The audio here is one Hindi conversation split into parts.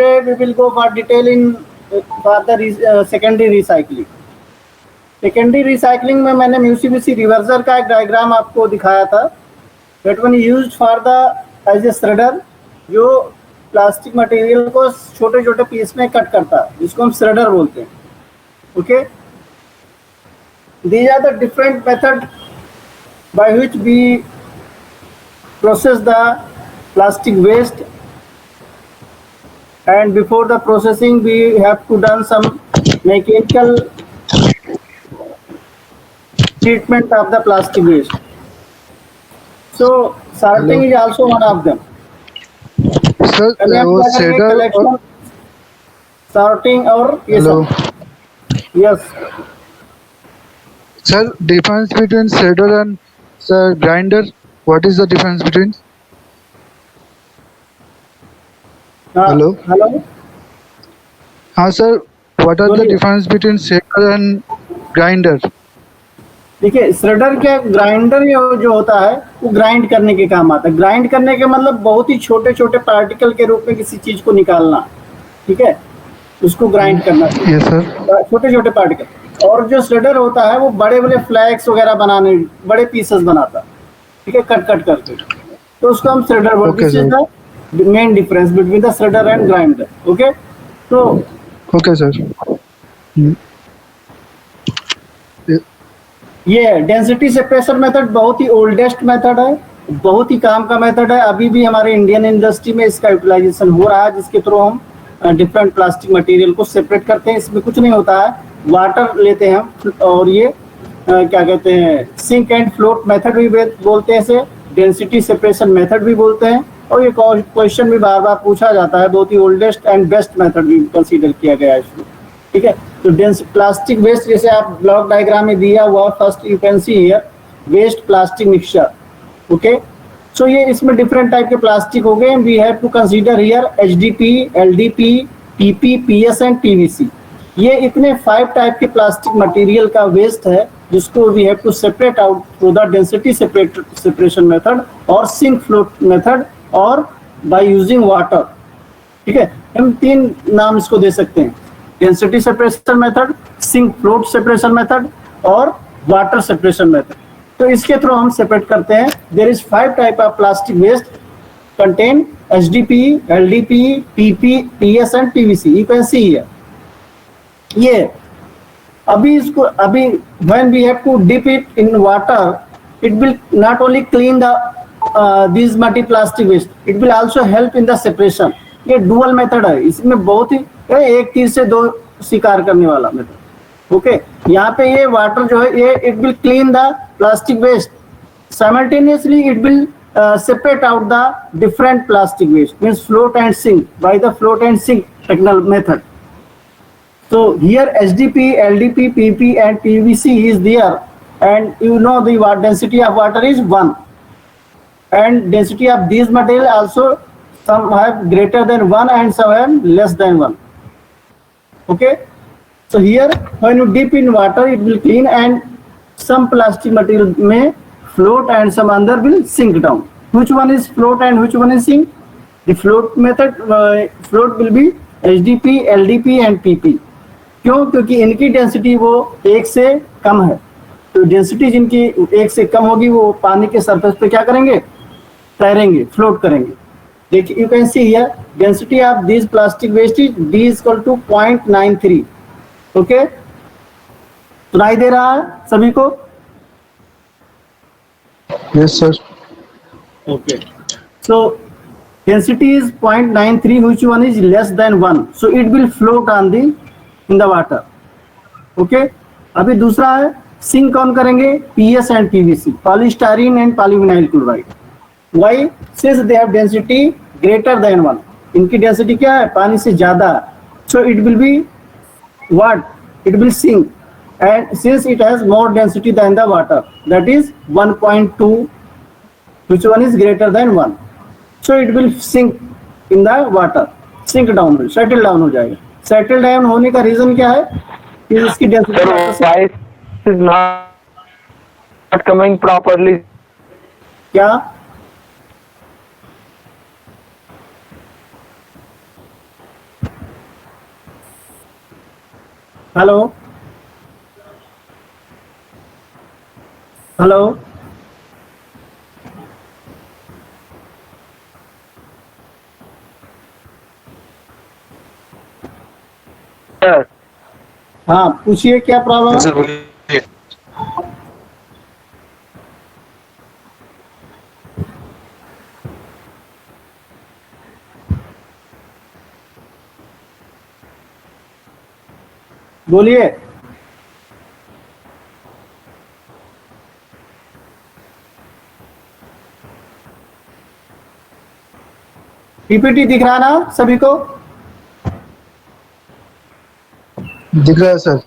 Today we will go for detail in for the secondary recycling. Secondary recycling में मैंने म्यूसिबिशी रिवर्सर का एक डायग्राम आपको दिखाया था. That one used for the as a shredder, जो प्लास्टिक मटेरियल को छोटे छोटे पीस में कट करता है, जिसको हम श्रेडर बोलते हैं. Okay, these are the different method by which we process the plastic waste, and before the processing we have to done some mechanical treatment of the plastic waste. So sorting is also one of them. Sir, collection, sorting और hello. Yes. Sir, difference between shredder and grinder. What is the difference between? Hello. Hello. हाँ sir, what are the difference between shredder and grinder? देखिए, श्रेडर के ग्राइंडर जो होता है वो ग्राइंड करने के काम आता है. ग्राइंड करने के मतलब बहुत ही छोटे छोटे पार्टिकल के रूप में किसी चीज को निकालना. ठीक है, उसको ग्राइंड करना. Yes sir. छोटे छोटे पार्टिकल. और जो श्रेडर होता है वो बड़े बड़े फ्लैक्स वगैरह बनाने, बड़े पीसेस बनाता है. ठीक है, कट कट करके, तो उसको हम श्रेडर बोलते हैं. This is the main difference between the shredder and grinder. Okay, तो ओके सर. ये डेंसिटी सेपरेशन मेथड बहुत ही ओल्डेस्ट मेथड है, बहुत ही काम का मेथड है. अभी भी हमारे इंडियन इंडस्ट्री में इसका यूटिलाइजेशन हो रहा है, जिसके थ्रू हम डिफरेंट प्लास्टिक मटेरियल को सेपरेट करते हैं. इसमें कुछ नहीं होता है, वाटर लेते हैं हम, और ये क्या कहते हैं, सिंक एंड फ्लोट मेथड भी बोलते हैं, इसे डेंसिटी सेपरेशन मेथड भी बोलते हैं. और ये क्वेश्चन भी बार बार पूछा जाता है. बहुत ही ओल्डेस्ट एंड बेस्ट मेथड भी कंसीडर किया गया है इसमें. ठीक है, तो डेंस प्लास्टिक वेस्ट जैसे आप ब्लॉक डायग्राम में दिया हुआ, first you can see here waste plastic mixture. Okay, so ये इसमें डिफरेंट टाइप के प्लास्टिक हो गए. We have to consider here HDP, LDP, PP, PS and PVC. ये इतने 5 टाइप के प्लास्टिक मटेरियल का वेस्ट है, जिसको we have to separate out through the density separation method और सिंक फ्लोट मेथड और बाय यूजिंग वाटर. ठीक है, हम 3 नाम इसको दे सकते हैं: density separation method, sink float separation method और वाटर सेपरेशन मेथड. तो इसके थ्रू हम सेपरेट करते हैं. There is 5 type of plastic waste contain HDP, LDP, PP, PS and PVC. You can see here. ये अभी इसको when we have to dip it in water, it will not only clean the this multi plastic waste, it will also help in the separation. ये डुअल मेथड है, इसमें बहुत ही एक तीर से 2 शिकार करने वाला मेथड. ओके, यहाँ पे ये वाटर जो है, ये it will clean the plastic waste, simultaneously it will separate out the different plastic waste, means float and sink by the float and sink technical method. So here HDP, LDP, PP and PVC is there, and you know the density of water is 1, and density of these material also, some have greater than 1 and some have less than 1. Okay, so here when you dip in water, it will clean, and some plastic material may float and some other will sink down. Which one is float and which one is sink? The float method, float will be HDP, LDP and PP. क्यों? क्योंकि इनकी डेंसिटी वो 1 से कम है. तो डेंसिटी जिनकी 1 से कम होगी, वो पानी के सरफेस पे क्या करेंगे? तैरेंगे, फ्लोट करेंगे. देखिए, you can see here density of this plastic waste is D equal to 0.93. Okay, सुनाई दे रहा है सभी को? Yes sir. Okay, so density is 0.93, which one is less than 1, so it will float on the in the water. Okay, अभी दूसरा है सिंक. कौन करेंगे? PS and PVC, polystyrene and polyvinyl chloride. Why? Since they have density greater than 1, इनकी डेंसिटी क्या है? पानी से ज्यादा. So it will be what? It will sink, and since it has more density than the water, that is 1.2, which one is greater than 1, so it will sink in the water, sink down, settle down हो जाएगा. सेटल डाउन होने का रीजन क्या है? कि इसकी density is not coming properly. क्या? हेलो हेलो सर हाँ पूछिए क्या प्रॉब्लम है। सर बोलिए। बोलिए। पीपीटी दिख रहा ना सभी को। दिख रहा है सर।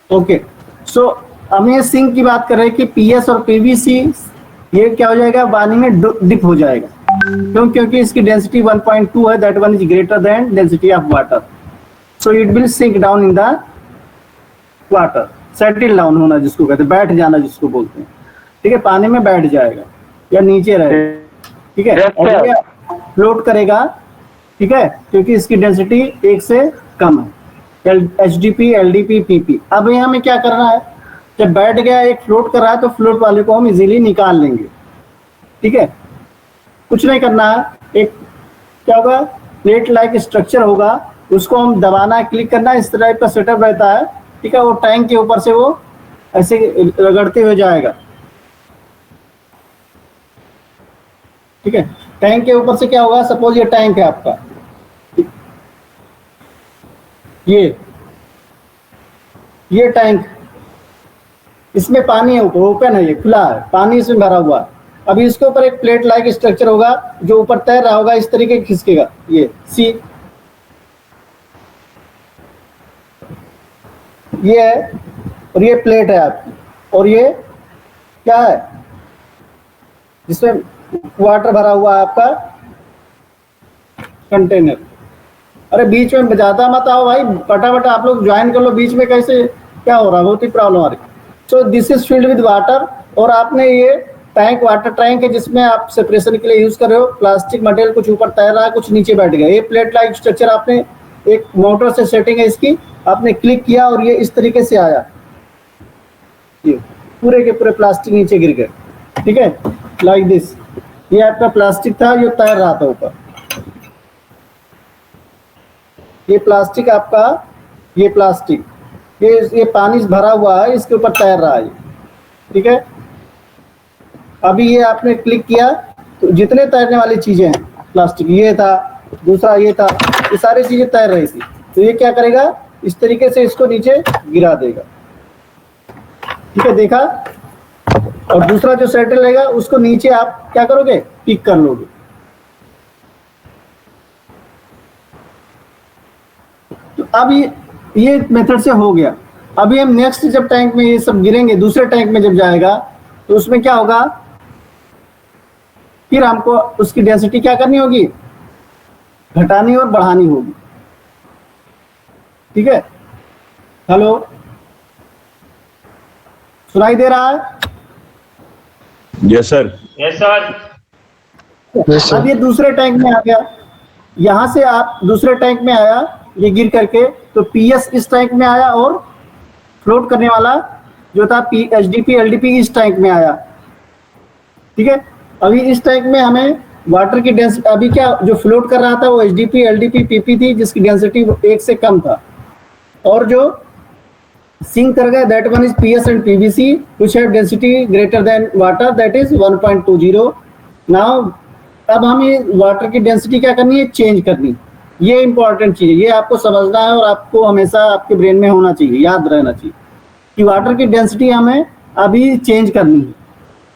ओके सो हम ये सिंक की बात कर रहे हैं कि पीएस और पीवीसी ये क्या हो जाएगा, पानी में डिप हो जाएगा। क्यों? क्योंकि इसकी डेंसिटी 1.2 है, that one is greater than density of water, so it will sink down in the water. Settle down होना जिसको कहते हैं, बैठ जाना जिसको बोलते हैं, ठीक है, पानी में बैठ जाएगा या नीचे रहेगा, ठीक है। Yes, और sir. ये फ्लोट करेगा, ठीक है, क्योंकि इसकी डेंसिटी 1 से कम है, एचडीपी एलडीपी पीपी। अब यहाँ में क्या करना है, जब बैठ गया एक फ्लोट कर रहा है तो फ्लोट वाले को हम इजीली निकाल लेंगे, ठीक है। कुछ नहीं करना है, एक क्या होगा, प्लेट लाइक स्ट्रक्चर होगा, उसको हम दबाना है, क्लिक करना है, इस टाइप का सेटअप रहता है, ठीक है। वो टैंक के ऊपर से वो ऐसे रगड़ते हुए जाएगा, ठीक है। टैंक के ऊपर से क्या होगा, सपोज ये टैंक है आपका, ये टैंक, इसमें पानी है, ऊपर ओपन है, ये खुला है, पानी इसमें भरा हुआ है। अभी इसके ऊपर एक प्लेट लाइक स्ट्रक्चर होगा जो ऊपर तैर रहा होगा, इस तरीके खिसकेगा, ये सी, ये है, और ये प्लेट है आपकी, और ये क्या है, जिसमें वाटर भरा हुआ है आपका कंटेनर। अरे बीच में बजाता मत आओ भाई, फटाफट आप लोग ज्वाइन कर लो, बीच में कैसे क्या हो रहा है, बहुत ही प्रॉब्लम आ रही। So this is filled with water, और आपने ये टैंक वाटर टैंक है जिसमें आप सेपरेशन के लिए यूज कर रहे हो, प्लास्टिक मटेरियल कुछ ऊपर तैर रहा है, कुछ नीचे बैठ गया। ये प्लेट लाइक स्ट्रक्चर आपने एक मोटर से सेटिंग है इसकी, आपने क्लिक किया और ये इस तरीके से आया, ये पूरे के पूरे प्लास्टिक नीचे गिर गए, ठीक है, लाइक दिस। ये आपका प्लास्टिक था, ये तैर रहा था ऊपर, ये प्लास्टिक आपका, ये प्लास्टिक, ये पानी भरा हुआ है, इसके ऊपर तैर रहा है, ठीक है। अभी ये आपने क्लिक किया तो जितने तैरने वाली चीजें हैं, प्लास्टिक ये था, दूसरा ये था, ये सारी चीजें तैर रही थी, तो ये क्या करेगा, इस तरीके से इसको नीचे गिरा देगा, ठीक है, देखा। और दूसरा जो सेटल रहेगा उसको नीचे आप क्या करोगे, पिक कर लोगे। तो अब ये मेथड से हो गया। अभी हम नेक्स्ट जब टैंक में ये सब गिरेंगे, दूसरे टैंक में जब जाएगा तो उसमें क्या होगा, फिर हमको उसकी डेंसिटी क्या करनी होगी, घटानी और बढ़ानी होगी, ठीक है। हेलो, सुनाई दे रहा है? Yes sir. Yes sir. Yes, sir. अब ये दूसरे टैंक में आ गया, यहां से आप दूसरे टैंक में आया, ये गिर करके, तो पीएस इस टैंक में आया और फ्लोट करने वाला जो था एचडीपी एलडीपी इस टैंक में आया, ठीक है। अभी इस टैंक में हमें वाटर की डेंसिटी, अभी क्या जो फ्लोट कर रहा था वो एचडीपी एलडीपी पीपी थी जिसकी डेंसिटी 1 से कम था, और जो सिंक कर गया that one is PS and PVC which have density greater than water, that is 1.20। Now अब हम ये वाटर की डेंसिटी क्या करनी है, चेंज करनी। ये इंपॉर्टेंट चीज है, ये आपको समझना है और आपको हमेशा आपके ब्रेन में होना चाहिए, याद रहना चाहिए कि वाटर की डेंसिटी हमें अभी चेंज करनी है।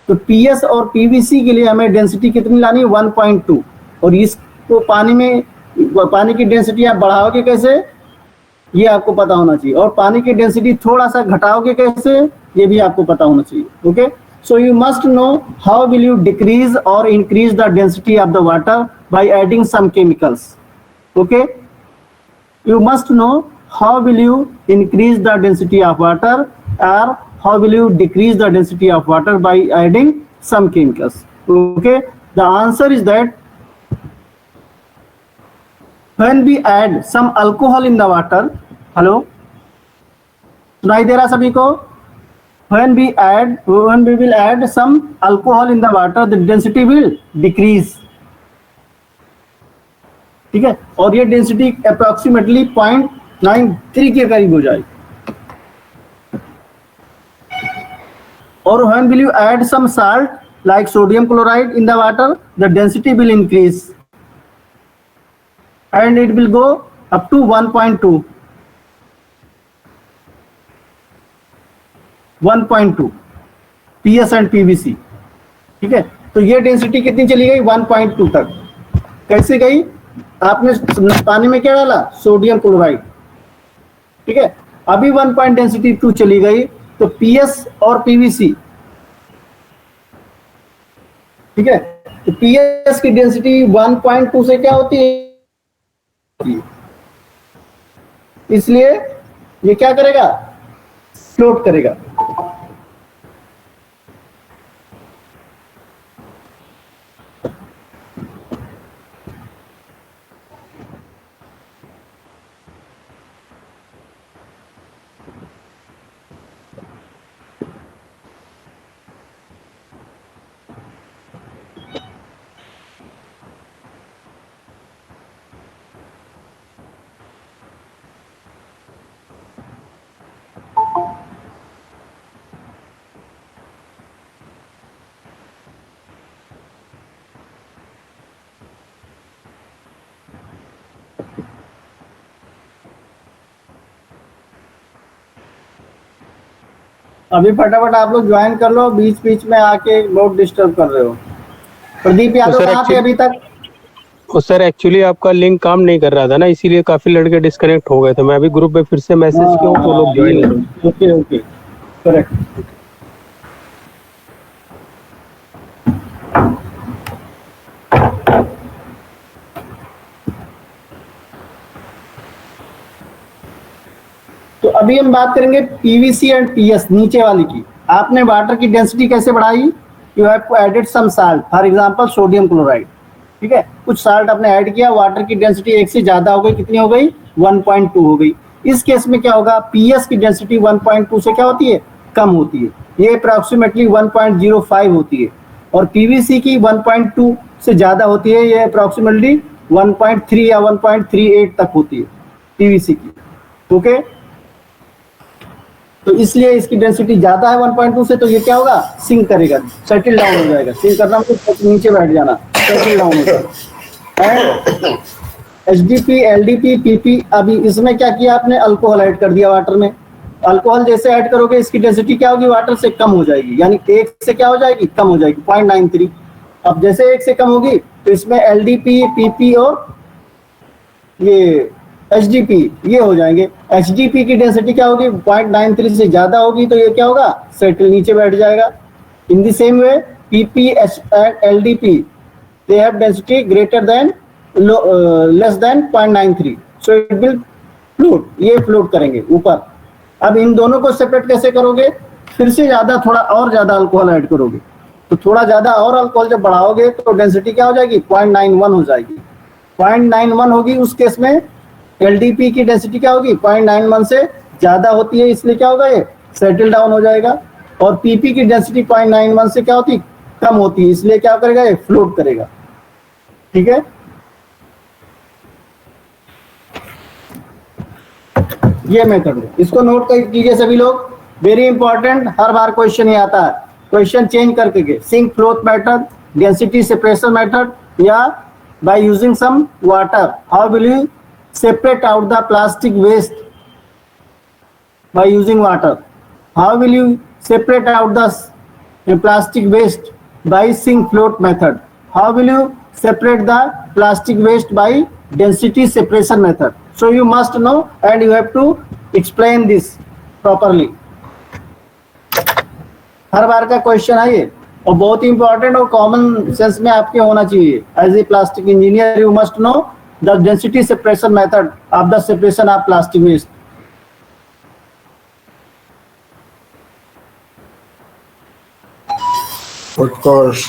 तो पीएस और पीवीसी के लिए हमें डेंसिटी कितनी लानी है, 1.2, और इसको पानी की डेंसिटी आप बढ़ाओगे कैसे, ये आपको पता होना चाहिए, और पानी की डेंसिटी थोड़ा सा घटाओगे कैसे, ये भी आपको पता होना चाहिए, okay. So you must know how will you decrease or increase the density of the water by adding some chemicals. Okay? You must know how will you increase the density of water or how will you decrease the density of water by adding some chemicals. Okay? The answer is that when we add some alcohol in the water, hello? सुनाई दे रहा सभी को? when we will add some alcohol in the water, the density will decrease. ठीक है, और ये डेंसिटी अप्रोक्सीमेटली 0.93 के करीब हो जाएगी. और when will you add some salt like sodium chloride in the water, the density will increase and it will go up to 1.2. 1.2 PS and PVC. ठीक है, तो ये डेंसिटी कितनी चली गई? 1.2 तक. कैसे गई? आपने पानी में क्या डाला? Sodium chloride. ठीक है, अभी 1 डेंसिटी 2 चली गई, तो PS और PVC, ठीक है, तो PS की डेंसिटी 1.2 से क्या होती है? इसलिए ये क्या करेगा? फ्लोट करेगा. अभी फटाफट आप लोग ज्वाइन कर लो, बीच बीच में आके बहुत डिस्टर्ब कर रहे हो. प्रदीप यादव कहाँ थे अभी तक? सर एक्चुअली आपका लिंक काम नहीं कर रहा था ना, इसीलिए काफी लड़के डिस्कनेक्ट हो गए थे. मैं अभी ग्रुप में फिर से मैसेज किया हूँ, तो लोग ज्वाइन करो. Okay okay, correct. तो अभी हम बात करेंगे PVC एंड PS, नीचे वाली की. आपने वाटर की डेंसिटी कैसे बढ़ाई? You have added some salt, for example sodium chloride. ठीक है, कुछ साल्ट आपने ऐड किया, वाटर की डेंसिटी 1 से ज्यादा हो गई. कितनी हो गई? 1.2 हो गई. इस केस में क्या होगा? PS की डेंसिटी 1.2 से क्या होती है? कम होती है. ये अप्रोक्सीमेटली 1.05 होती है. और PVC की 1.2 से ज्यादा होती है. ये अप्रोक्सीमेटली 1.3 या 1.38 तक होती है PVC की. ओके, तो इसलिए इसकी डेंसिटी ज्यादा है 1.2 से, तो ये क्या होगा? सिंक करेगा, सेटल डाउन हो जाएगा. सिंक करना मतलब नीचे बैठ जाना, सेटल डाउन हो जाएगा. एंड HDP, LDP, PP, अभी इसमें क्या किया आपने? अल्कोहल ऐड कर दिया वाटर में. अल्कोहल जैसे ऐड करोगे, इसकी डेंसिटी क्या होगी? वाटर से कम हो जाएगी, यानी 1 से क्या हो जाएगी? कम हो जाएगी, 0.93. अब जैसे 1 से कम होगी, तो इसमें LDP, PP और ये HDP ये हो जाएंगे. HDP की डेंसिटी क्या होगी? 0.93 से ज्यादा होगी, तो ये क्या होगा? सेटल नीचे बैठ जाएगा. In the same way PP and LDP, they have density greater than less than 0.93, so it will float. ये फ्लोट करेंगे ऊपर. अब इन दोनों को सेपरेट कैसे करोगे? फिर से ज्यादा, थोड़ा और ज्यादा अल्कोहल ऐड करोगे. तो थोड़ा ज्यादा और अल्कोहल जब बढ़ाओगे, तो डेंसिटी क्या हो जाएगी? 0.91 हो जाएगी. 0.91 होगी. उस केस में LDP की डेंसिटी क्या होगी? 0.91 से ज्यादा होती है, इसलिए क्या होगा? ये सेटल डाउन हो जाएगा. और PP की डेंसिटी 0.91 से क्या होती? कम होती है, इसलिए क्या करेगा? ये फ्लोट करेगा. ठीक है, ये मेथड है, इसको नोट कीजिए सभी लोग. वेरी इंपॉर्टेंट, हर बार क्वेश्चन ही आता है. क्वेश्चन चेंज करके, sink float method, density separation method, या by using some water. How will you separate out the plastic waste by using water? How will you separate out the plastic waste by sink float method? How will you separate the plastic waste by density separation method? So you must know and you have to explain this properly. हर बार का क्वेश्चन है ये, और बहुत ही इंपॉर्टेंट और कॉमन सेंस में आपके होना चाहिए. As a plastic engineer you must know the density separation method of the separation of plastic waste. Of course.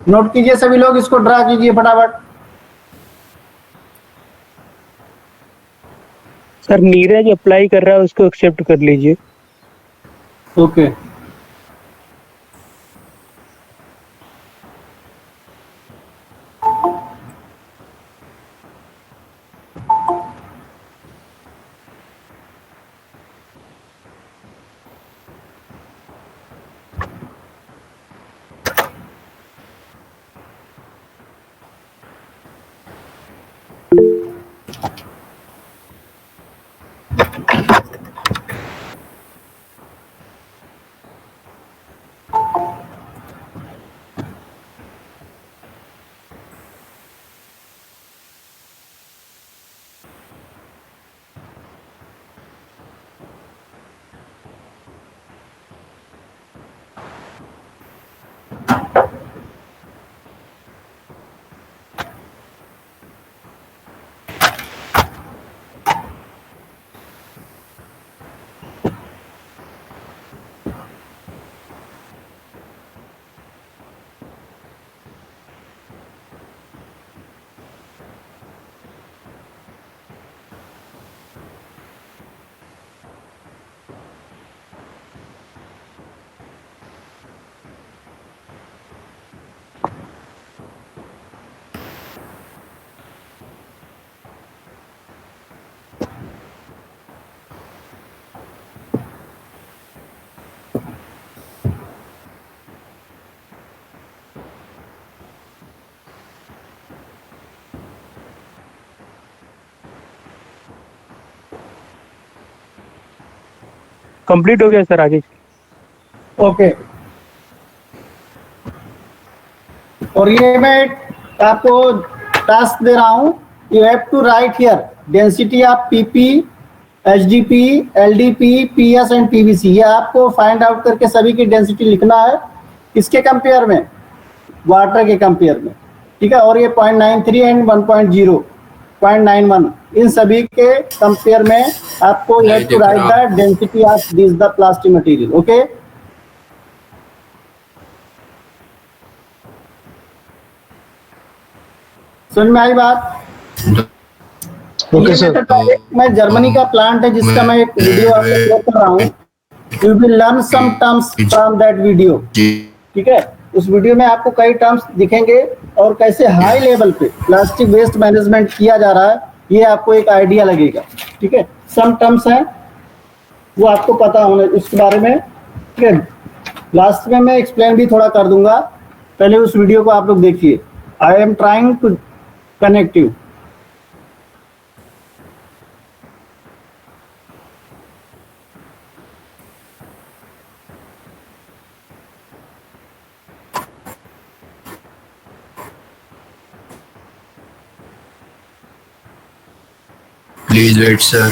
Note कीजिए सभी लोग, इसको ड्रा कीजिए फटाफट। सर नीरज अप्लाई कर रहा है, उसको एक्सेप्ट कर लीजिए। ओके कंप्लीट हो गया सर, आगे। ओके। और ये मैं आपको टास्क दे रहा हूँ, you have to write here density of PP, HDPE, LDPE, PS and PVC. ये आपको फाइंड आउट करके सभी की डेंसिटी लिखना है, किसके कंपेयर में, वाटर के कंपेयर में, ठीक है। और ये 0.93 एंड 1.0, 0.91, इन सभी के कंपेयर में आपको you have to write the density of this the plastic material. Okay, समझ में आई बात? Okay sir. मैं जर्मनी का प्लांट है जिसका मैं एक वीडियो आपको शेयर कर रहा हूँ। You will learn some terms from that video, ठीक है। उस वीडियो में आपको कई टर्म्स दिखेंगे और कैसे हाई लेवल पे प्लास्टिक वेस्ट मैनेजमेंट किया जा रहा है, ये आपको एक आइडिया लगेगा, ठीक है। सम टर्म्स हैं वो आपको पता होने उसके बारे में, ठीक है। लास्ट में मैं एक्सप्लेन भी थोड़ा कर दूंगा, पहले उस वीडियो को आप लोग देखिए। I am trying to connect you. Please wait, sir.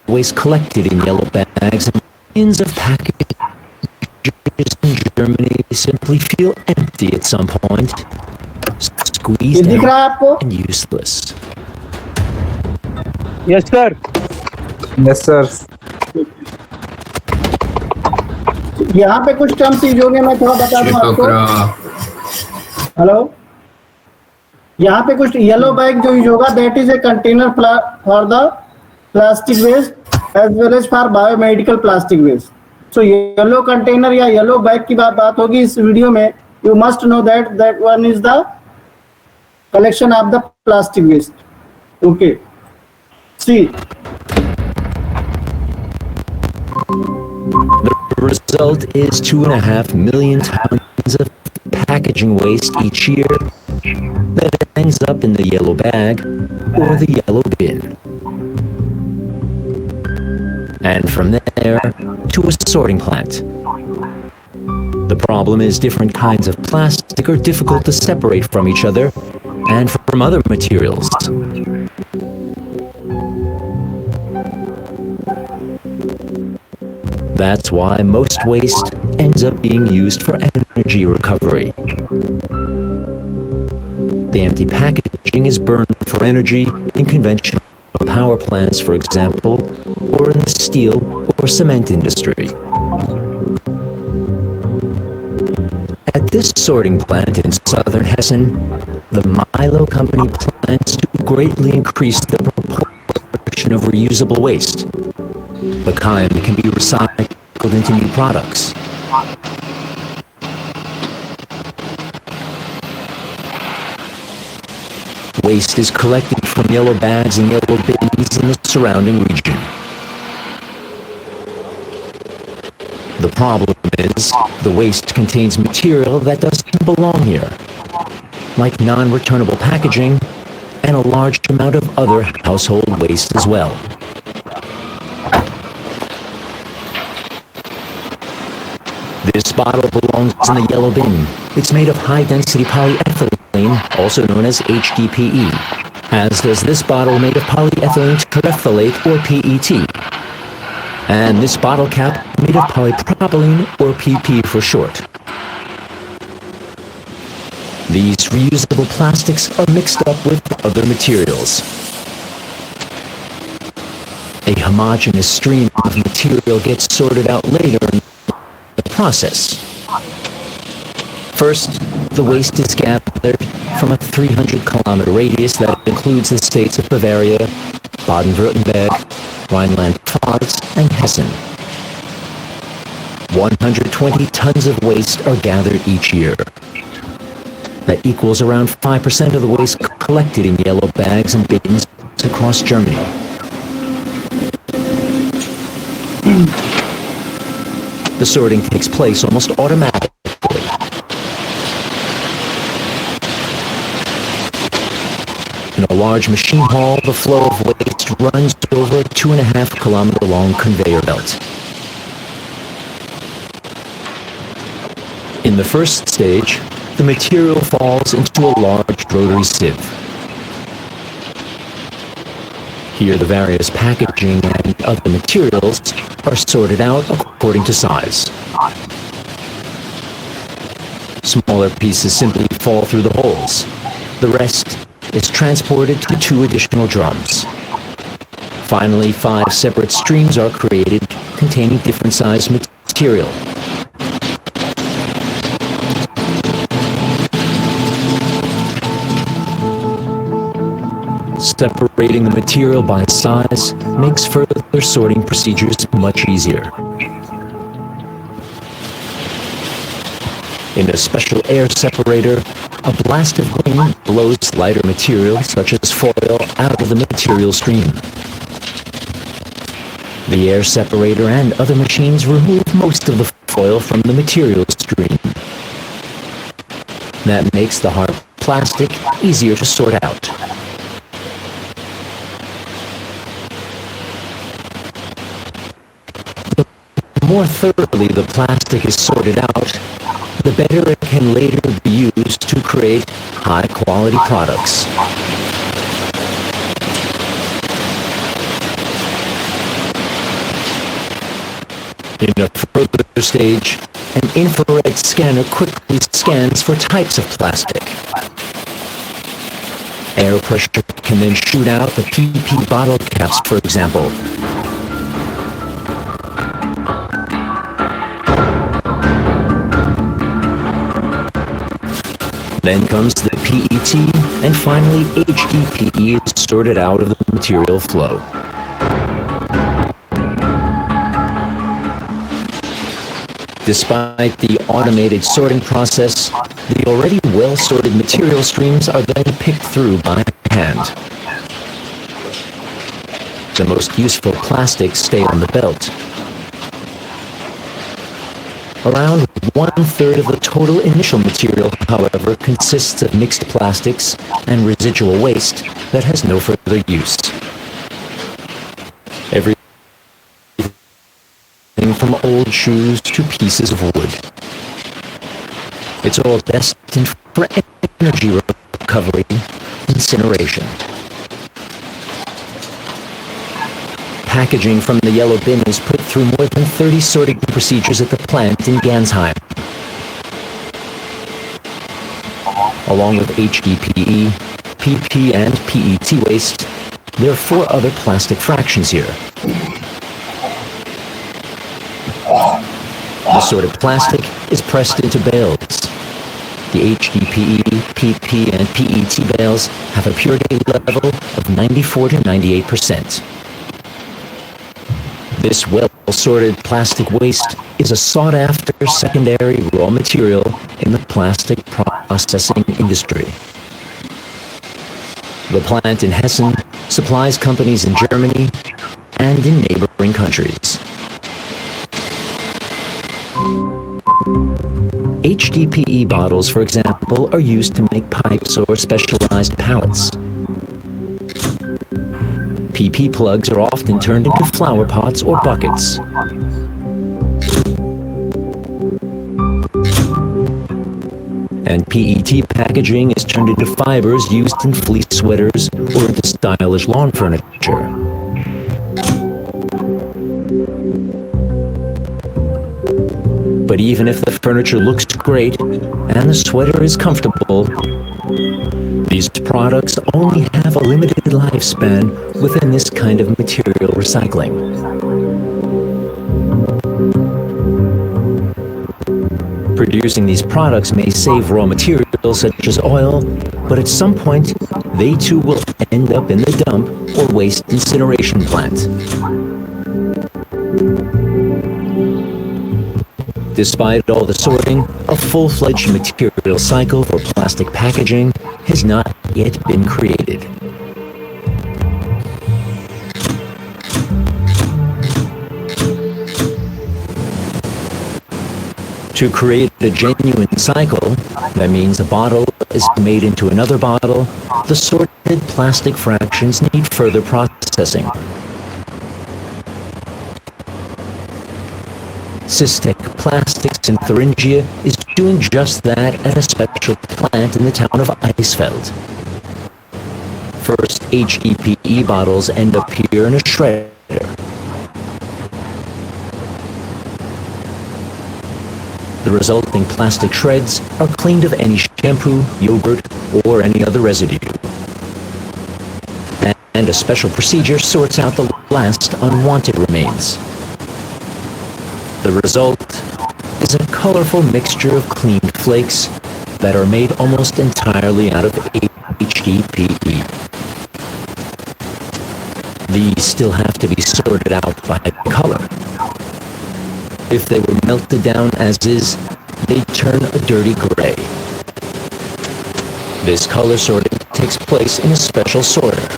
Waste collected in yellow bags and millions of packages in Germany simply feel empty at some point, ये squeezed दिख रहा है आपको? and useless. Yes sir. Yes sir. यहाँ पे कुछ टर्म्स यूज होंगे, मैं थोड़ा बता दूं आपको। हेलो, यहाँ पे कुछ येलो बैग जो यूज होगा, that is a container for the plastic waste as well as for biomedical plastic waste. So yellow container या येलो बैग की बात होगी इस वीडियो में। You must know that that one is the collection of the plastic waste. Okay, see The result is 2.5 million tons of packaging waste each year that ends up in the yellow bag or the yellow bin. And from there to a sorting plant. The problem is different kinds of plastic are difficult to separate from each other and from other materials. That's why most waste ends up being used for energy recovery. The empty packaging is burned for energy in conventional power plants, for example, or in the steel or cement industry. At this sorting plant in southern Hessen, the Milo company plans to greatly increase the proportion of reusable waste. The kind can be recycled into new products. Waste is collected from yellow bags and yellow bins in the surrounding region. The problem is, the waste contains material that doesn't belong here, like non-returnable packaging and a large amount of other household waste as well. This bottle belongs in the yellow bin. It's made of high-density polyethylene, also known as HDPE, as does this bottle made of polyethylene terephthalate, or PET. And this bottle cap made of polypropylene, or PP for short. These reusable plastics are mixed up with other materials. A homogeneous stream of material gets sorted out later in the process. First, the waste is gathered from a 300-kilometer radius that includes the states of Bavaria, Baden-Württemberg, Rhineland-Pfalz, and Hessen. 120 tons of waste are gathered each year. That equals around 5% of the waste collected in yellow bags and bins across Germany. The sorting takes place almost automatically. In a large machine hall, the flow of waste runs over a 2.5-kilometer long conveyor belt. In the first stage, the material falls into a large rotary sieve. Here, the various packaging and other materials are sorted out according to size. Smaller pieces simply fall through the holes. The rest is transported to 2 additional drums. Finally, 5 separate streams are created containing different sized material. Separating the material by size makes further sorting procedures much easier. In a special air separator, a blast of wind blows lighter material, such as foil, out of the material stream. The air separator and other machines remove most of the foil from the material stream. That makes the hard plastic easier to sort out. The more thoroughly the plastic is sorted out, the better it can later be used to create high-quality products. In a further stage, an infrared scanner quickly scans for types of plastic. Air pressure can then shoot out the PP bottle caps, for example. Then comes the PET, and finally HDPE is sorted out of the material flow. Despite the automated sorting process, the already well-sorted material streams are then picked through by hand. The most useful plastics stay on the belt. Around 1/3 of the total initial material, however, consists of mixed plastics and residual waste that has no further use. Everything from old shoes to pieces of wood. It's all destined for energy recovery, incineration. Packaging from the yellow bin is put through more than 30 sorting procedures at the plant in Gansheim. Along with HDPE, PP, and PET waste, there are 4 other plastic fractions here. The sorted plastic is pressed into bales. The HDPE, PP, and PET bales have a purity level of 94 to 98%. This well-sorted plastic waste is a sought-after secondary raw material in the plastic processing industry. The plant in Hessen supplies companies in Germany and in neighboring countries. HDPE bottles, for example, are used to make pipes or specialized pallets. PP plugs are often turned into flower pots or buckets. And PET packaging is turned into fibers used in fleece sweaters or into stylish lawn furniture. But even if the furniture looks great and the sweater is comfortable, these products only have a limited lifespan within this kind of material recycling. Producing these products may save raw materials such as oil, but at some point, they too will end up in the dump or waste incineration plant. Despite all the sorting, a full-fledged material cycle for plastic packaging has not yet been created. To create a genuine cycle, that means a bottle is made into another bottle, the sorted plastic fractions need further processing. Systec Plastics in Thuringia is doing just that at a special plant in the town of Eisfeld. First, HDPE bottles end up here in a shredder. The resulting plastic shreds are cleaned of any shampoo, yogurt, or any other residue. And a special procedure sorts out the last unwanted remains. The result is a colorful mixture of clean flakes that are made almost entirely out of HDPE. These still have to be sorted out by color. If they were melted down as is, they turn a dirty gray. This color sorting takes place in a special sorter.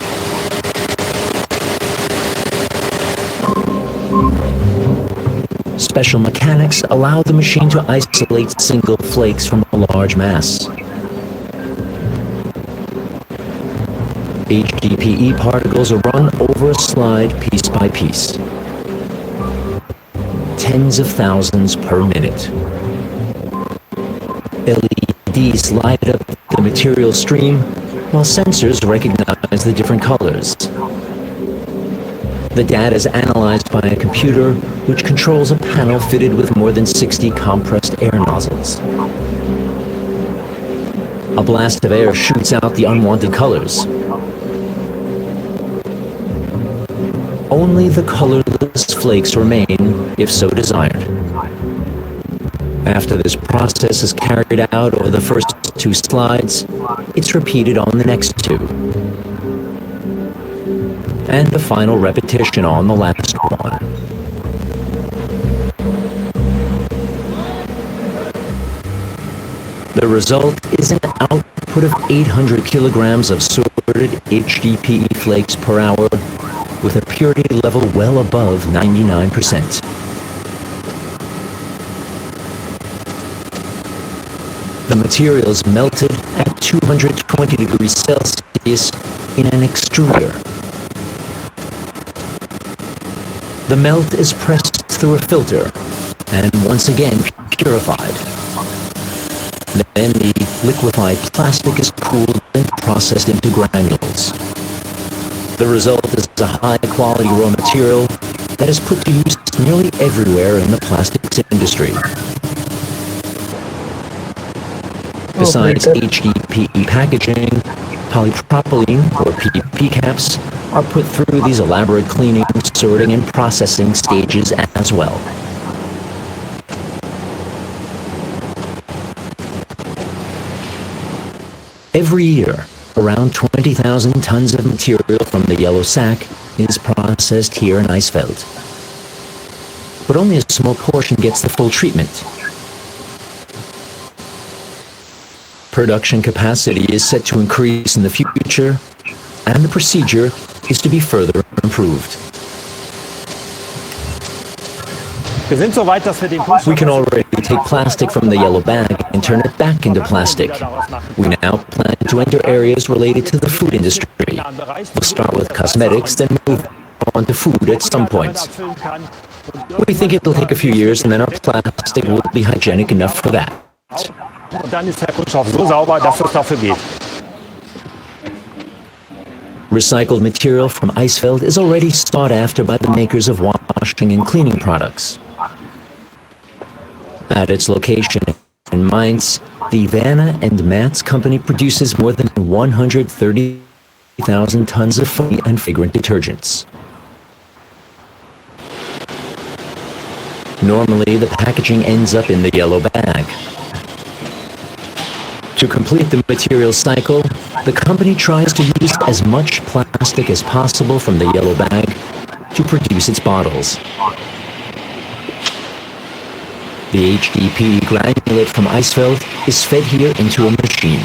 Special mechanics allow the machine to isolate single flakes from a large mass. HDPE particles are run over a slide piece by piece. Tens of thousands per minute. LEDs light up the material stream, while sensors recognize the different colors. The data is analyzed by a computer, which controls a panel fitted with more than 60 compressed air nozzles. A blast of air shoots out the unwanted colors. Only the colorless flakes remain, if so desired. After this process is carried out over the first 2 slides, it's repeated on the next 2. And a final repetition on the last one. The result is an output of 800 kilograms of sorted HDPE flakes per hour with a purity level well above 99%. The material is melted at 220 degrees Celsius in an extruder. The melt is pressed through a filter and once again purified. Then the liquefied plastic is cooled and processed into granules. The result is a high-quality raw material that is put to use nearly everywhere in the plastics industry. Besides HDPE packaging, polypropylene or PP caps are put through these elaborate cleaning, sorting, and processing stages as well. Every year, around 20,000 tons of material from the yellow sack is processed here in Eisfeld. But only a small portion gets the full treatment. Production capacity is set to increase in the future, and the procedure is to be further improved. Wir sind so weit, dass wir den We can already take plastic from the yellow bag and turn it back into plastic. We now plan to enter areas related to the food industry. We'll start with cosmetics, then move on to food at some point. We think it'll take a few years, and then our plastic will be hygienic enough for that. Und dann ist der Kunststoff so sauber, dass es dafür geht. Recycled material from Eisfeld is already sought after by the makers of washing and cleaning products. At its location in Mainz, the Vanna and Matz company produces more than 130,000 tons of foamy and fragrant detergents. Normally, the packaging ends up in the yellow bag. To complete the material cycle, the company tries to use as much plastic as possible from the yellow bag to produce its bottles. The HDPE granulate from Eisfeld is fed here into a machine.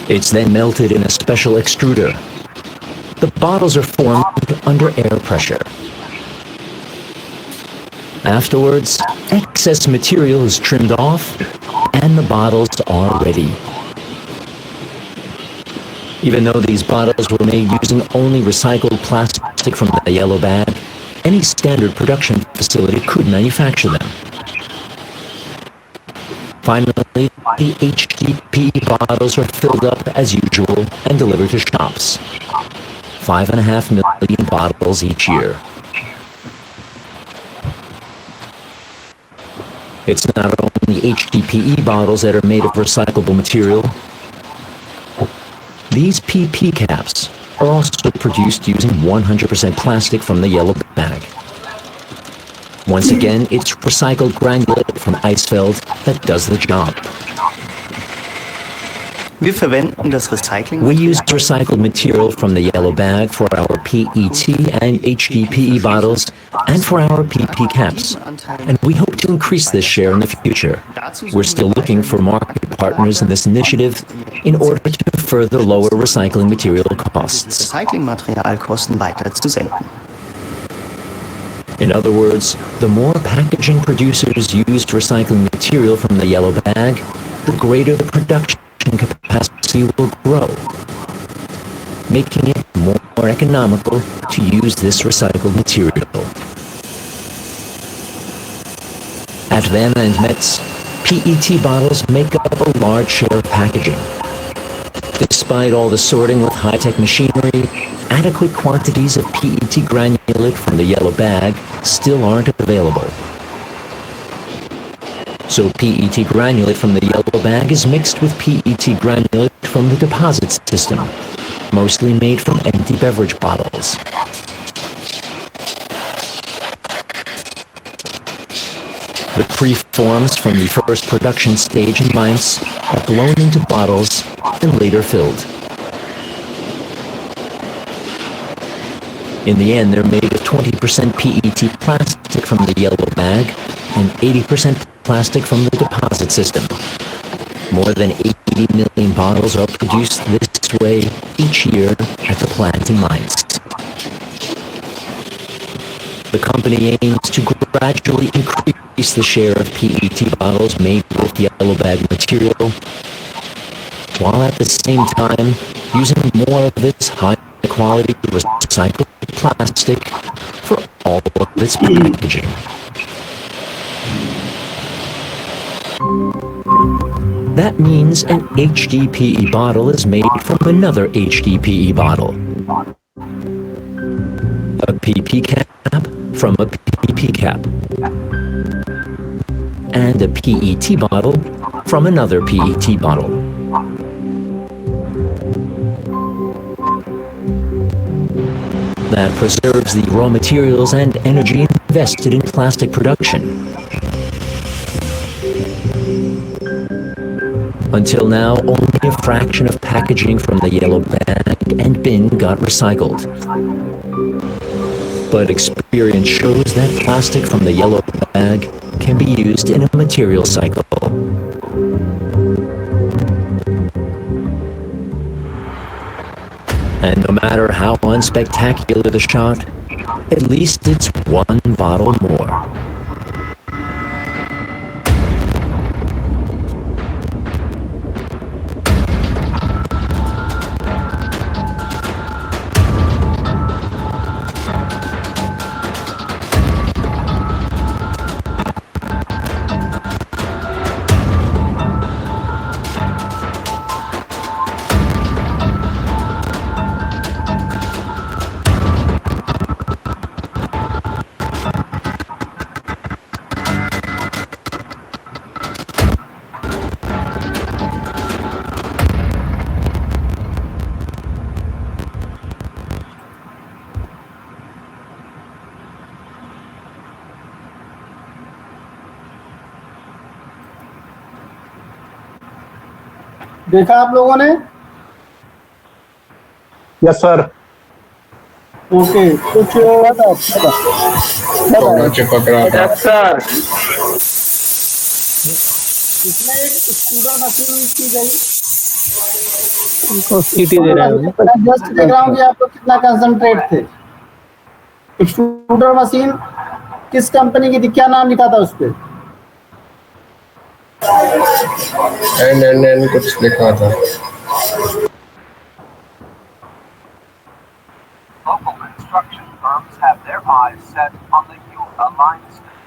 It's then melted in a special extruder. The bottles are formed under air pressure. Afterwards, excess material is trimmed off and the bottles are ready. Even though these bottles were made using only recycled plastic from the yellow bag, any standard production facility could manufacture them. Finally, the HDPE bottles are filled up as usual and delivered to shops. 5.5 million bottles each year. It's not only HDPE bottles that are made of recyclable material. These PP caps are also produced using 100% plastic from the yellow bag. Once again, it's recycled granulate from Eisfeld that does the job. Wir verwenden das Recycling. We use recycled material from the yellow bag for our PET and HDPE bottles and for our PP caps, and we hope to increase this share in the future. We're still looking for market partners in this initiative in order to further lower recycling material costs. Recyclingmaterialkosten weiter zu senken. In other words, the more packaging producers use recycling material from the yellow bag, the greater the production capacity will grow, making it more economical to use this recycled material. At Vanna and Metz, PET bottles make up a large share of packaging. Despite all the sorting with high-tech machinery, adequate quantities of PET granulate from the yellow bag still aren't available. So PET granulate from the yellow bag is mixed with PET granulate from the deposit system, mostly made from empty beverage bottles. The preforms from the first production stage in Mainz are blown into bottles and later filled. In the end, they're made of 20% PET plastic from the yellow bag and 80% plastic from the deposit system. More than 80 million bottles are produced this way each year at the plant in Mainz. The company aims to gradually increase the share of PET bottles made with yellow bag material, while at the same time using more of its high-quality recycled plastic for all of its packaging. That means an HDPE bottle is made from another HDPE bottle. A PP cap from a PP cap. And a PET bottle from another PET bottle. That preserves the raw materials and energy invested in plastic production. Until now, only a fraction of packaging from the yellow bag and bin got recycled. But experience shows that plastic from the yellow bag can be used in a material cycle. And no matter how unspectacular the shot, at least it's one bottle more. देखा आप लोगों ने? Yes sir. ओके, कुछ चिपक रहा था। Yes sir. इसमें एक स्कूटर मशीन यूज की गई। सीटी दे रहा है। मैं जस्ट देख रहा हूँ कि आप लोग कितना कंसंट्रेट थे। एक्सट्रूडर मशीन किस कंपनी की थी, क्या नाम लिखा था उस पे? NNN कुछ लिखा था। Local construction firms have their eyes set on the Yucca limestone.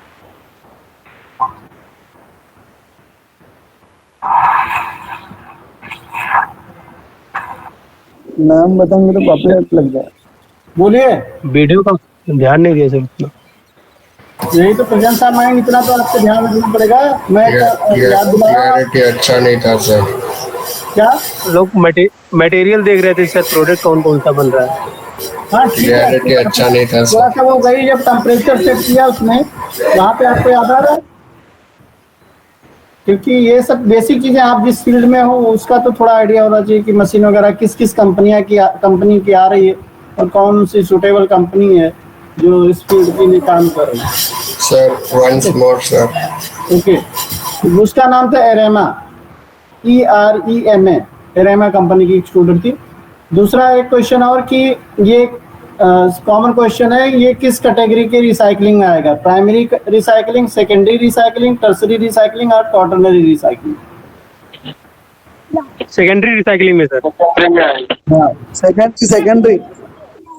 नाम बताएंगे तो कॉपीराइट लग जाए। बोलिए। वीडियो का ध्यान नहीं दिया सर इतना। यही तो प्रेजेंट साहब आएंगे, इतना तो आपको ध्यान रखना पड़ेगा। मैं याद दिला क्लैरिटी अच्छा नहीं था सर। क्या लोग मटेरियल देख रहे थे सर, प्रोडक्ट कौन कौन सा बन रहा है। हाँ ठीक है, क्लैरिटी अच्छा नहीं था थोड़ा सर। सा वो गई जब टेम्परेचर सेट किया उसमें, वहाँ पे आपको याद आ रहा है? क्योंकि ये सब बेसिक चीजें आप जिस फील्ड में हो उसका तो थोड़ा आइडिया होना चाहिए कि मशीन वगैरह किस किस कंपनी की आ रही है और कौन सी सूटेबल कंपनी है जो इस फील्ड के लिए काम कर रही है। Sir once more sir. Okay, उसका नाम था एरेमा, EREMA, एरेमा कंपनी की एक्सट्रूडर थी। दूसरा एक क्वेश्चन और कि ये कॉमन क्वेश्चन है, ये किस कैटेगरी के रिसाइकलिंग में आएगा? Primary recycling, secondary recycling, tertiary recycling और क्वार्टरनरी रिसाइकलिंग? सेकेंडरी रिसाइकलिंग में सर। हाँ,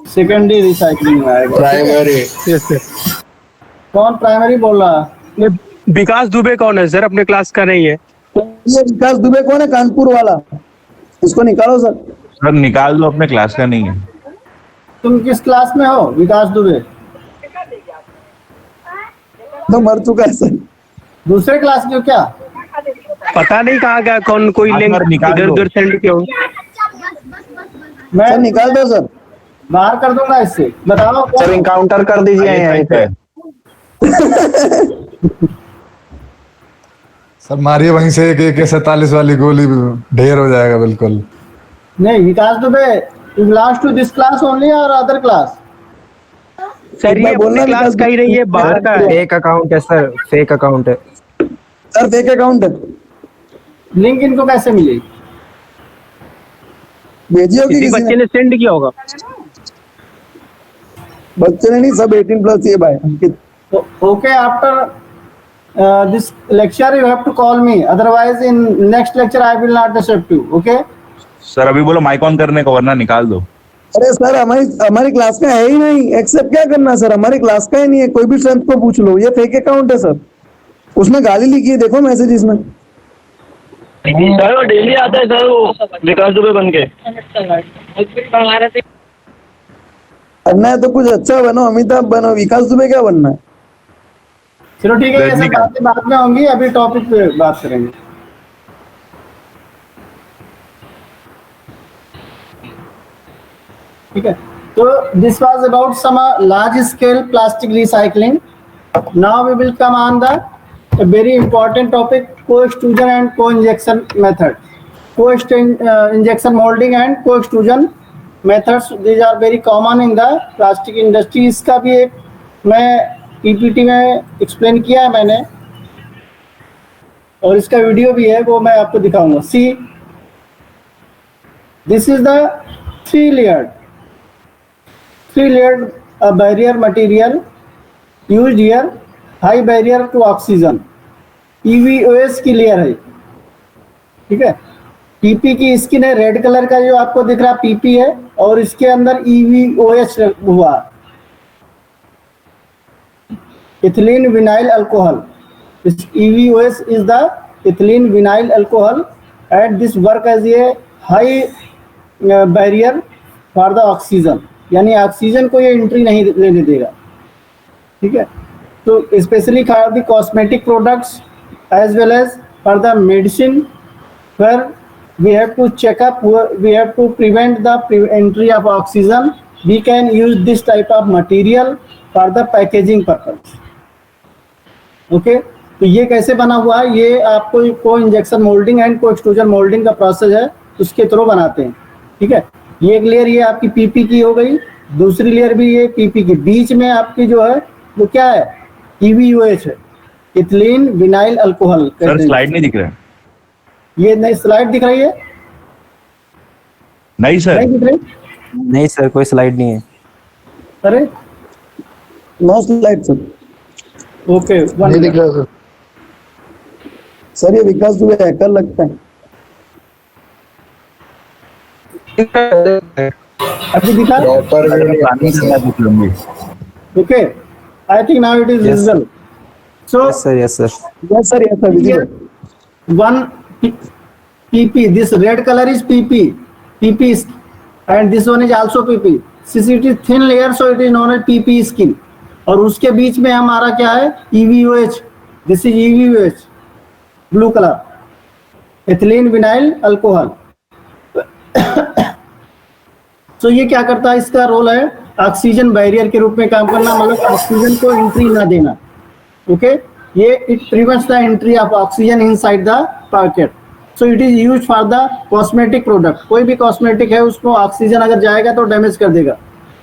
सेकेंडरी रिसाइकलिंग में आएगा। प्राइमरी। Yes sir. कौन प्राइमरी बोल रहा है? ये विकास दुबे कौन है सर? अपने क्लास का नहीं है। ये विकास दुबे कौन है? कानपुर वाला, इसको निकालो सर। सर निकाल दो, अपने क्लास का नहीं है। तुम किस क्लास में हो विकास दुबे? तो मर चुका है सर। दूसरे क्लास के हो क्या? पता नहीं कहाँ गया, कौन कोई लिंक इधर उधर सेंड किया हो। मैं सर निकाल दो सर। बाहर कर दूंगा इससे, बताओ। सर इनकाउंटर कर दीजिए यहीं पे। सर मारिए वहीं से एक AK-47 वाली गोली, ढेर हो जाएगा बिल्कुल। नहीं Vikas Dubey, you belongs to this class only और अदर क्लास? सर ये अपने क्लास का ही नहीं है, बाहर का है। फेक अकाउंट है सर, फेक अकाउंट है सर, फेक अकाउंट है। लिंक इनको कैसे मिली? भेजी होगी किसी किसी बच्चे ने सेंड किया होगा। बच्चे ने नहीं, सब 18+ ये भाई। Okay, after this lecture you have to call me, otherwise in next lecture I will not accept you. Okay? Sir अभी बोलो माइक ऑन करने को, वरना निकाल दो। अरे सर हमारी क्लास का है ही नहीं, एक्सेप्ट क्या करना सर? हमारी क्लास का ही नहीं है, कोई भी स्ट्रेंथ को पूछ लो, ये फेक अकाउंट है सर। उसमें गाली लिखी है, देखो मैसेज इसमें। सर वो डेली आता है सर, वो विकास दुबे बन के। बनना है तो कुछ अच्छा बनो, अमिताभ बनो, विकास दुबे क्या बनना है? चलो ठीक है, ये सब बातें बाद में होंगी, अभी टॉपिक पे बात करेंगे। ठीक है, तो this was about some large scale plastic recycling. Now we will come on the very important topic, co extrusion and co injection method. Co injection moulding and co extrusion methods, these are very common in the plastic industry. इसका भी एक मैं पीपीटी में एक्सप्लेन किया है मैंने, और इसका वीडियो भी है, वो मैं आपको दिखाऊंगा। See, this is the three layered barrier material used here, high barrier to oxygen, EVOH की लेयर है। ठीक है, PP की स्किन है, रेड कलर का जो आपको दिख रहा PP है, और इसके अंदर EVOH हुआ, ethylene vinyl alcohol. EVOH is the ethylene vinyl alcohol, and this work as a high barrier for the oxygen, यानी ऑक्सीजन को ये एंट्री नहीं लेने देगा। ठीक है, तो specially for the cosmetic products as well as for the medicine, where we have to check up, we have to prevent the entry of oxygen, we can use this type of material for the packaging purpose। Okay, तो ये कैसे बना हुआ है, ये आपको को injection moulding and co extrusion moulding का प्रोसेस है, उसके थ्रू बनाते हैं। ठीक है, ये एक लेयर ये आपकी PP की हो गई, दूसरी लेयर भी ये PP की, बीच में आपकी जो है वो क्या है, EVOH है, ethylene vinyl alcohol. Sir slide नहीं दिख रहा है। ये नहीं स्लाइड दिख रही है? नहीं सर, नहीं दिख रही? नहीं सर, कोई स्लाइड नहीं है। अरे नो स्लाइड सर। ओके, नहीं दिख रहा सर। सर ये विकास दुबे हैकर लगता है। अभी दिखा? Okay, I think now it is visible. So yes sir, yes sir, yes sir, yes sir, visible. One PP, this red color is PP, and this one is also PP. Since it is thin layer, so it is known as PP skin. और उसके बीच में हमारा क्या है, EVOH, this is EVOH, blue color, ethylene vinyl alcohol। तो ये क्या करता है, इसका रोल है ऑक्सीजन बैरियर के रूप में काम करना, मतलब ऑक्सीजन को एंट्री ना देना। ओके, ये it prevents the entry of oxygen inside the pocket. So it is used for the cosmetic product. कोई भी कॉस्मेटिक है उसको ऑक्सीजन अगर जाएगा तो डैमेज कर देगा।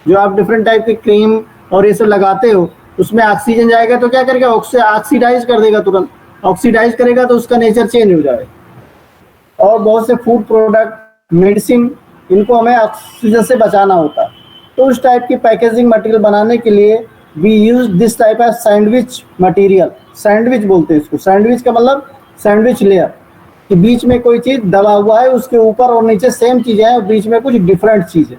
जो आप डिफरेंट टाइप की क्रीम और ये सब लगाते हो, उसमें ऑक्सीजन जाएगा तो क्या करेगा, ऑक्सीडाइज कर देगा, तुरंत ऑक्सीडाइज करेगा तो उसका नेचर चेंज हो जाएगा। और बहुत से फूड प्रोडक्ट, मेडिसिन, इनको हमें ऑक्सीजन से बचाना होता है। तो उस टाइप की पैकेजिंग मटेरियल बनाने के लिए we use this type of sandwich material. Sandwich बोलते हैं इसको। सैंडविच का मतलब सैंडविच लेयर, कि बीच में कोई चीज दबा हुआ है, उसके ऊपर और नीचे सेम चीजें हैं, बीच में कुछ डिफरेंट चीज है।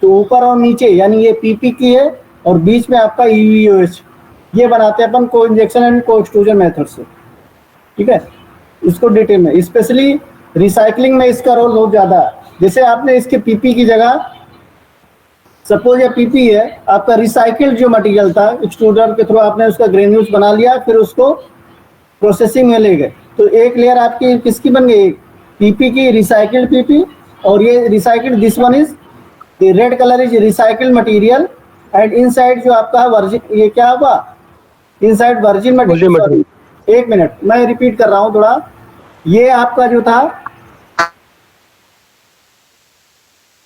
तो ऊपर और नीचे यानी ये PP की है, और बीच में आपका EVOH। ये बनाते हैं अपन को injection and co extrusion method से। ठीक है, इसको डिटेल में, स्पेशली रिसाइकलिंग में इसका रोल बहुत ज्यादा है। जैसे आपने इसके PP की जगह, सपोज ये PP है, आपका रिसाइकिल्ड जो मटेरियल था, एक्सट्रूडर के थ्रू आपने उसका ग्रेन्यूल्स बना लिया, फिर उसको प्रोसेसिंग में ले गए, तो एक लेयर आपकी किसकी बन गई, PP की, रिसाइकिल्ड PP। और ये recycled, this one is the red colour is recycled material, and inside जो आपका वर्जिन, ये क्या हुआ, इनसाइड वर्जिन मटेरियल। एक मिनट, मैं रिपीट कर रहा हूँ थोड़ा। ये आपका जो था,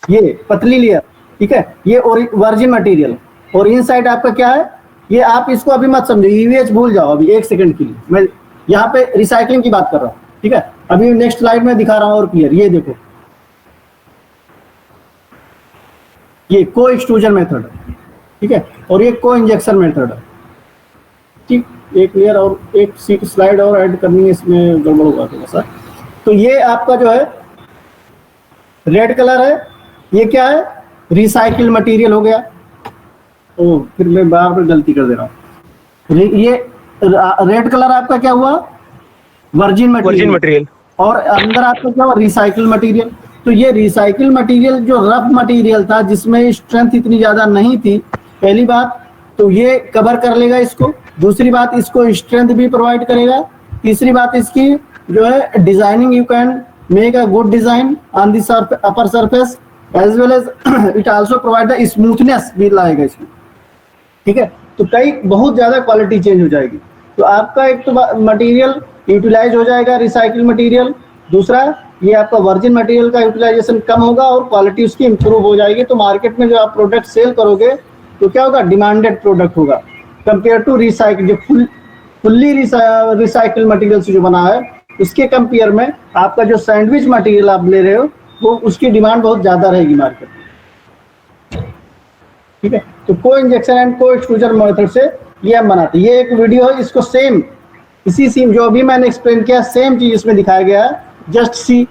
ये पतली लेयर, ठीक है, ये वर्जिन मटेरियल, और इनसाइड आपका क्या है, ये आप इसको अभी मत समझो, EVOH भूल जाओ अभी एक सेकंड के लिए। मैं यहाँ पे रिसाइकलिंग की बात कर रहा हूँ। ठीक है, अभी नेक्स्ट स्लाइड में दिखा रहा हूँ और क्लियर। ये देखो, ये को एक्सट्रूजन मेथड है। ठीक है, और ये को इंजेक्शन मेथड है। ठीक, एक लेयर और एक स्लाइड और ऐड करनी है, इसमें गड़बड़ होगा थोड़ा सा। तो ये आपका जो है रेड कलर है, ये क्या है, रिसाइकिल मटेरियल हो गया। ओ, फिर मैं बार बार गलती कर दे रहा हूँ। ये रेड कलर आपका क्या हुआ? Virgin virgin material. और अंदर आपका क्या हुआ? Recycle material. तो ये रिसाइकिल मटेरियल जो रफ मटेरियल था, जिसमें स्ट्रेंथ इतनी ज्यादा नहीं थी, पहली बात तो ये कवर कर लेगा इसको। दूसरी बात, इसको स्ट्रेंथ भी प्रोवाइड करेगा। तीसरी बात, इसकी जो है designing, you can make a good design on the upper surface as well as it also provide the smoothness भी लाएगा इसमें। ठीक है, तो कई बहुत ज्यादा क्वालिटी चेंज हो जाएगी। तो आपका एक तो मटेरियल यूटिलाइज हो जाएगा, रिसाइकिल मटेरियल। दूसरा, ये आपका वर्जिन मटेरियल का यूटिलाइजेशन कम होगा और क्वालिटी उसकी इंप्रूव हो जाएगी। तो मार्केट में जो आप प्रोडक्ट सेल करोगे तो क्या होगा? डिमांडेड प्रोडक्ट होगा कंपेयर टू रिसाइकिल, जो फुल्ली रिसाइकिल मटेरियल से जो बना है उसके कंपेयर में आपका जो सैंडविच मटेरियल आप ले रहे हो वो उसकी डिमांड बहुत ज्यादा रहेगी मार्केट में। ठीक है, तो को injection and co extrusion method से ये हम बनाते हैं। ये एक वीडियो है, इसको सेम इसी सीम जो अभी मैंने एक्सप्लेन किया, सेम चीज इसमें दिखाया गया है। Just see.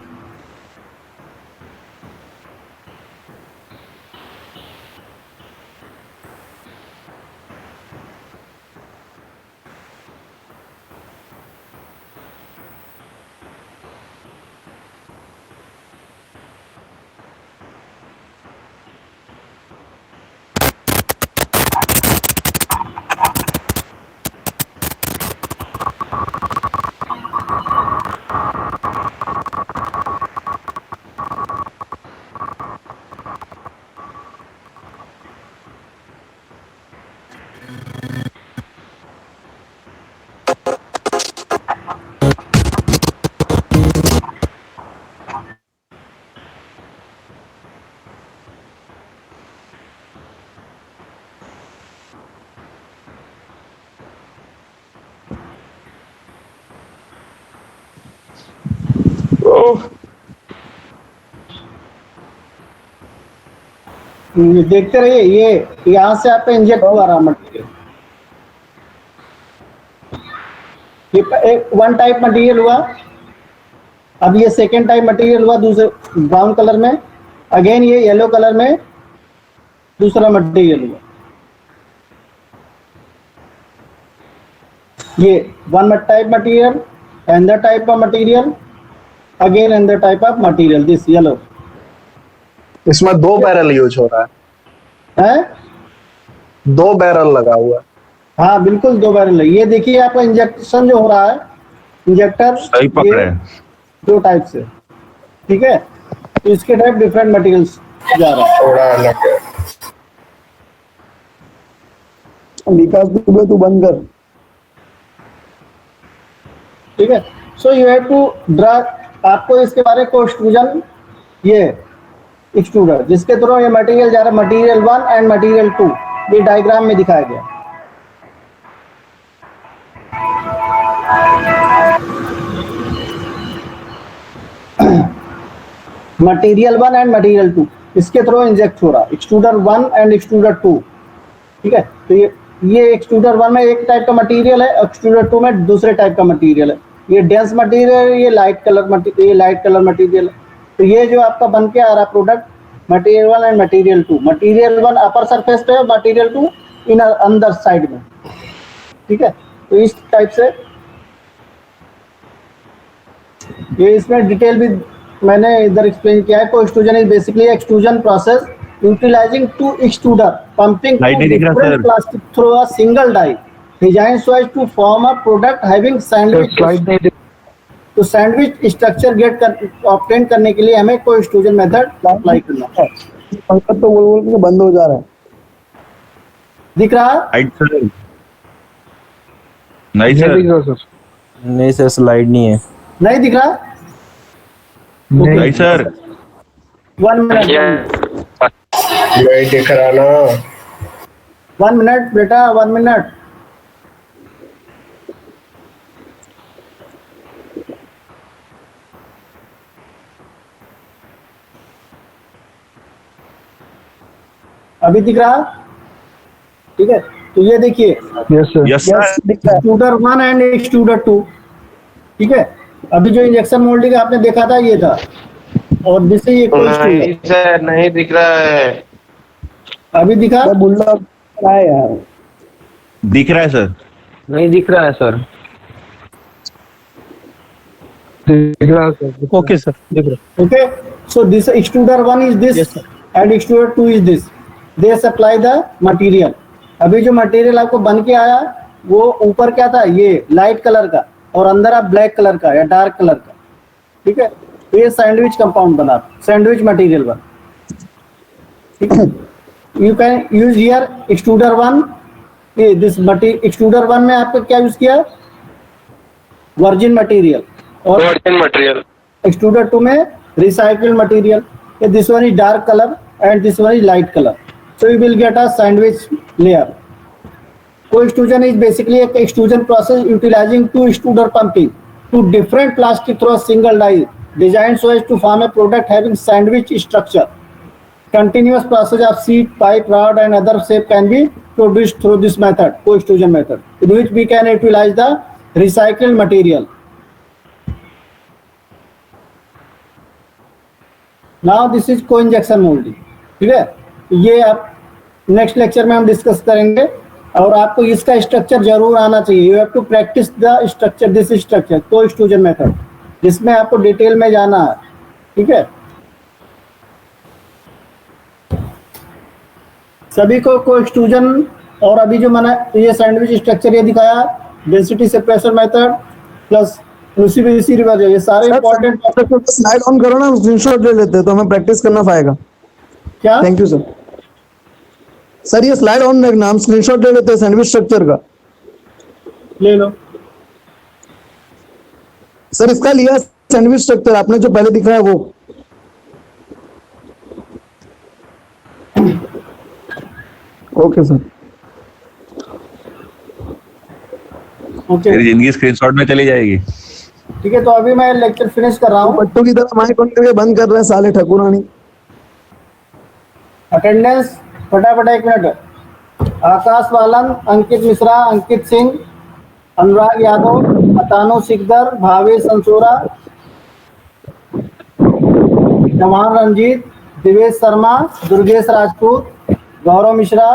देखते रहिए, ये यहाँ से आपका इंजेक्ट हुआ रहा मटेरियल। ये एक वन टाइप मटेरियल हुआ, अब ये सेकेंड टाइप मटेरियल हुआ दूसरे ब्राउन कलर में, अगेन ये येलो कलर में दूसरा मटेरियल हुआ। ये one type material, another type of material, again another type of material, this yellow। इसमें 2 बैरल यूज हो रहा है? 2 बैरल लगा हुआ है। हाँ बिल्कुल 2 बैरल है। ये देखिए आपका इंजेक्शन जो हो रहा है, इंजेक्टर सही पकड़े 2 टाइप से। ठीक है, तो इसके टाइप डिफरेंट मटेरियल्स जा रहा है। थोड़ा अलग है। विकास दुबे तू बंद कर। ठीक है, so you have to draw, आपको इसके बारे को एक्सट्रूजन, ये एक्सट्रूडर जिसके थ्रू ये मटेरियल जा रहा है, मटेरियल 1 एंड मटेरियल 2, ये डायग्राम में दिखाया गया। मटेरियल 1 एंड मटेरियल 2 इसके थ्रू इंजेक्ट हो रहा है, एक्सट्रूडर 1 एंड एक्सट्रूडर 2। ठीक है, तो ये एक्सट्रूडर 1 में एक टाइप का मटेरियल है, एक्सट्रूडर 2 में दूसरे टाइप का मटेरियल है। ये डेंस मटेरियल, ये लाइट कलर मटेरियल है। तो ये जो आपका बन के आ रहा product, material 1 and material 2, material 1 upper surface पे है, मटेरियल 2 इन अंदर साइड में। ठीक है, तो इस टाइप से ये इसमें डिटेल भी मैंने इधर एक्सप्लेन किया है। को extrusion is basically extrusion process utilizing 2 extruder pumping two different plastic through a single die designed so as to form a product having sandwich। तो सैंडविच स्ट्रक्चर गेट कर ऑब्टेन करने के लिए हमें को एक्सट्रूजन मेथड अप्लाई करना है। पंखा तो बोल के बंद हो जा रहा है। दिख रहा है? नहीं सर, नहीं सर, स्लाइड नहीं है। नहीं दिख रहा? नहीं सर, 1 मिनट, नहीं दिख रहा ना। 1 मिनट बेटा, 1 मिनट। अभी दिख रहा? ठीक है, तो ये देखिए, yes sir, extruder 1 and extruder 2। ठीक है, अभी जो इंजेक्शन मोल्डिंग आपने देखा था ये था, और जिससे ये नहीं सर, नहीं दिख रहा है। अभी दिखा? बुल्ला है यार, दिख रहा है सर। नहीं दिख रहा है सर। दिख रहा है सर। ओके सर, दिख रहा। Okay, so this extruder 1 is this. Yes, sir. and extruder 2 is this. They supply the material. अभी जो मटेरियल आपको बन के आया वो ऊपर क्या था, ये लाइट कलर का, और अंदर आप ब्लैक कलर का या डार्क कलर का, ठीक है। तो ये सैंडविच कंपाउंड बना, सैंडविच मटेरियल बना, ठीक है। You can use here extruder 1, this extruder 1 में आपको क्या यूज किया, वर्जिन मटेरियल, और वर्जिन मटेरियल। एक्सट्रूडर 2 में recycled material. This one is dark color and this one is light color. So you will get a sandwich layer. Co-extrusion is basically a extrusion process utilizing two extruder pumping to different plastic through a single die designed so as to form a product having sandwich structure. Continuous process of sheet, pipe, rod and other shape can be produced through this method, co-extrusion method, in which we can utilize the recycled material. Now this is को इंजेक्शन मोल्डिंग, ठीक है। ये आप नेक्स्ट लेक्चर में हम डिस्कस करेंगे, और आपको इसका स्ट्रक्चर जरूर आना चाहिए। You have to practice the structure, this structure co extrusion method, जिसमें आपको डिटेल में जाना है, ठीक है। सभी को एक्सट्रूजन, और अभी जो मैंने ये सैंडविच स्ट्रक्चर ये दिखाया, डेंसिटी सेपरेशन मेथड प्लस लूसिविटी रिवर्स, ये सारे इंपॉर्टेंट। स्लाइड ऑन करो ना, स्क्रीनशॉट ले लेते हैं तो हमें प्रैक्टिस करना पाएगा। क्या? Thank you sir. सर ये स्लाइड ऑन रखना, हम स्क्रीनशॉट ले लेते हैं सैंडविच स्ट्रक्चर का। ले लो सर, इसका लिया सैंडविच स्ट्रक्चर आपने जो पहले दिखाया वो। Okay sir. तेरी जिंदगी स्क्रीनशॉट में चली जाएगी। ठीक है, तो अभी मैं लेक्चर फिनिश कर रहा हूँ। बच्चों की तरह माइक ऑन करके बंद कर रहे हैं साले ठकुरानी। अटेंडेंस फटाफट 1 मिनट। आकाश वालन, अंकित मिश्रा, अंकित सिंह, अनुराग यादव, अतानु सिकदर, भावेश संसोरा, जवान रंजीत, दिवेश शर्मा, दुर्गेश राजपूत, गौरव मिश्रा।